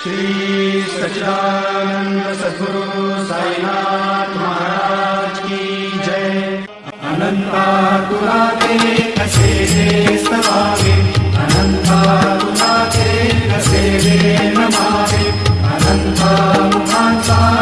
श्री सच्चिदानंद सद्गुरु साईनाथ महाराज की जय। अनंता तुला ते कसे दे स्तवावे, अनंता तुला ते कसे दे नमावे, अनंता मुखांचा